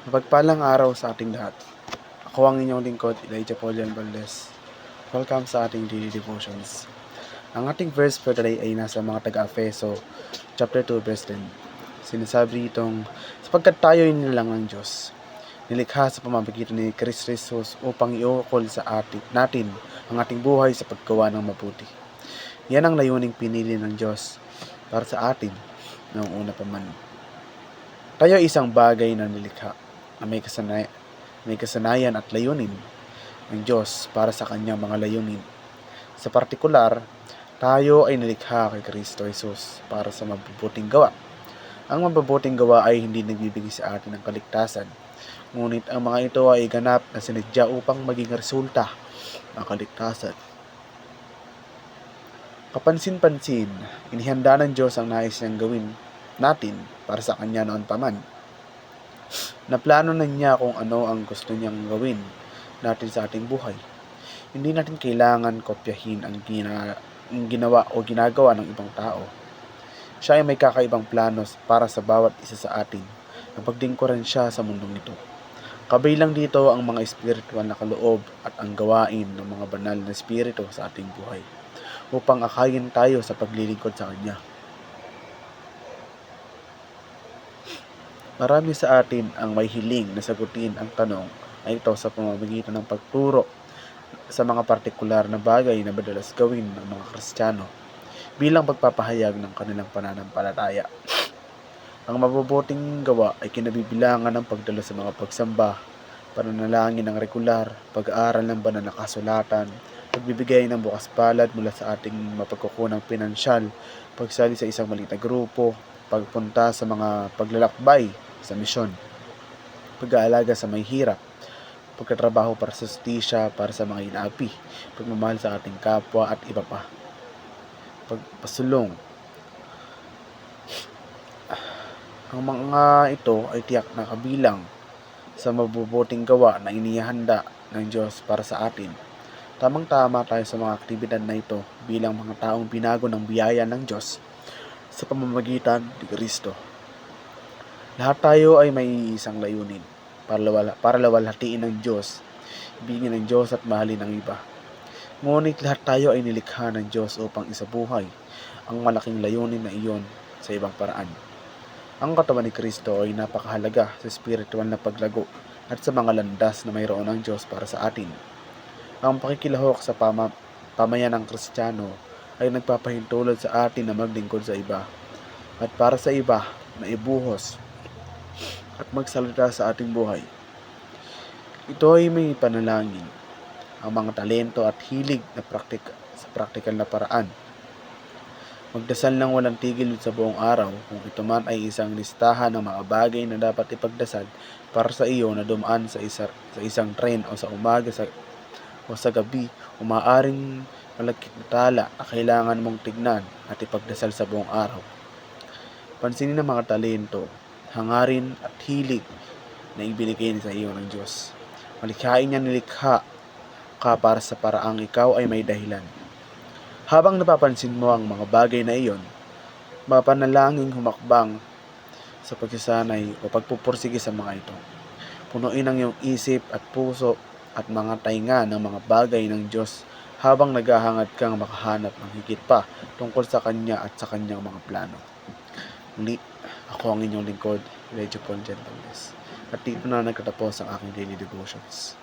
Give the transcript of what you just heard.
Mapagpalang araw sa ating lahat. Ako ang inyong lingkod, Elijah Paulian Valdez. Welcome sa ating daily devotions. Ang ating verse for today ay nasa mga taga-Efeso, chapter 2, verse 10. Sinasabi itong, sapagkat tayo ay nilalang ng Diyos, nilikha sa pamamagitan ni Kristo Jesus upang iukol sa natin ang ating buhay sa paggawa ng mabuti. Yan ang layuning pinili ng Diyos para sa atin noong una pa man. Tayo ay isang bagay na nilikha na may kasanayan at layunin ng Diyos para sa kanyang mga layunin. Sa partikular, tayo ay nilikha kay Kristo Jesus para sa mabubuting gawa. Ang mabubuting gawa ay hindi nagbibigay sa atin ng kaligtasan, ngunit ang mga ito ay ganap na sinadya upang maging resulta ng kaligtasan. Kapansin-pansin, inihanda ng Diyos ang nais niyang gawin natin para sa Kanya noon pa man. Naplano na niya kung ano ang gusto niyang gawin natin sa ating buhay. Hindi natin kailangan kopyahin ang ginawa o ginagawa ng ibang tao. Siya ay may kakaibang planos para sa bawat isa sa atin na paglingkuran siya sa mundong ito. Kabilang dito ang mga espiritual na kaloob at ang gawain ng mga banal na espiritu sa ating buhay upang akayin tayo sa paglilingkod sa Kanya. Marami sa atin ang may hiling na sagutin ang tanong ay ito sa pamamagitan ng pagturo sa mga partikular na bagay na madalas gawin ng mga Kristiyano bilang pagpapahayag ng kanilang pananampalataya. Ang mabubuting gawa ay kinabibilangan ng pagdalo sa mga pagsamba, pananalangin ng regular, pag-aaral ng banal na kasulatan, pagbibigay ng bukas palad mula sa ating mapagkukunang pinansyal, pagsali sa isang maliit na grupo, pagpunta sa mga paglalakbay sa misyon, pag-aalaga sa may hirap, pagkatrabaho para sa justisya, para sa mga inaapi, pagmamahal sa ating kapwa at iba pa. Pagpasulong. Ang mga ito ay tiyak na kabilang sa mabubuting gawa na inihanda ng Diyos para sa atin. Tamang-tama tayo sa mga aktibidad na ito bilang mga taong binago ng biyaya ng Diyos sa pamamagitan ni Kristo. Lahat tayo ay may isang layunin para lawalhatiin ng Diyos, ibigin ng Diyos at mahalin ng iba. Ngunit lahat tayo ay nilikha ng Diyos upang isabuhay ang malaking layunin na iyon sa ibang paraan. Ang katawan ni Kristo ay napakahalaga sa spiritual na paglago at sa mga landas na mayroon ng Diyos para sa atin. Ang pakikilahok sa pamayanang Kristiyano ay nagpapahintulad sa atin na maglingkod sa iba at para sa iba na ibuhos at magsalita sa ating buhay. Ito ay may panalangin, ang mga talento at hilig na sa praktikal na paraan. Magdasal ng walang tigil sa buong araw kung ito man ay isang listahan ng mga bagay na dapat ipagdasal para sa iyo na dumaan sa isang tren o sa umaga o sa gabi, umaaring malagkit na tala na kailangan mong tignan at ipagdasal sa buong araw. Pansinin ang mga talento, hangarin at hilig na ibinigay sa iyo ng Diyos. Malikhain niya nilikha ka para sa paraang ikaw ay may dahilan. Habang napapansin mo ang mga bagay na iyon, mapanalangin humakbang sa pagsasanay o pagpupursige sa mga ito. Punuin ang iyong isip at puso at mga tainga ng mga bagay ng Diyos habang naghahangad kang makahanap ng higit pa tungkol sa Kanya at sa Kanyang mga plano. Muli, ako ang inyong lingkod, Elijah Paulian Valdez. At dito na nagtatapos ang aking daily devotions.